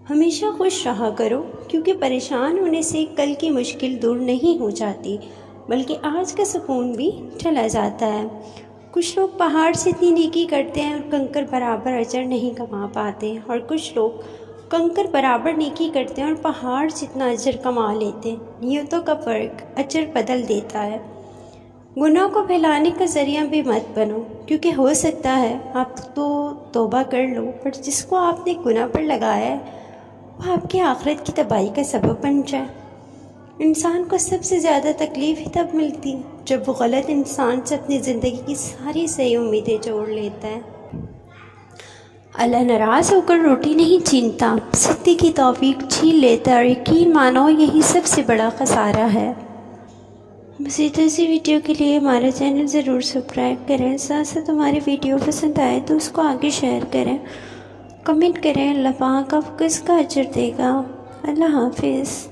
ہمیشہ خوش رہا کرو، کیونکہ پریشان ہونے سے کل کی مشکل دور نہیں ہو جاتی بلکہ آج کا سکون بھی چلا جاتا ہے۔ کچھ لوگ پہاڑ سے اتنی نیکی کرتے ہیں اور کنکر برابر اجر نہیں کما پاتے، اور کچھ لوگ کنکر برابر نیکی کرتے ہیں اور پہاڑ جتنا اجر کما لیتے ہیں۔ نیتوں کا فرق اجر بدل دیتا ہے۔ گناہ کو پھیلانے کا ذریعہ بھی مت بنو، کیونکہ ہو سکتا ہے آپ تو توبہ کر لو، پر جس کو آپ نے گناہ پر لگایا ہے وہ آپ کی آخرت کی تباہی کا سبب بن جائے۔ انسان کو سب سے زیادہ تکلیف ہی تب ملتی ہے جب وہ غلط انسان سے اپنی زندگی کی ساری صحیح امیدیں جوڑ لیتا ہے۔ اللہ ناراض ہو کر روٹی نہیں چھینتا، سختی کی توفیق چھین لیتا ہے، اور یقین مانو یہی سب سے بڑا خسارہ ہے۔ مزید ایسی ویڈیو کے لیے ہمارا چینل ضرور سبسکرائب کریں، ساتھ ساتھ ہماری ویڈیو پسند آئے تو اس کو آگے شیئر کریں، کمنٹ کریں۔ اللہ پاک آپ کو اس کا اجر دے گا۔ اللہ حافظ۔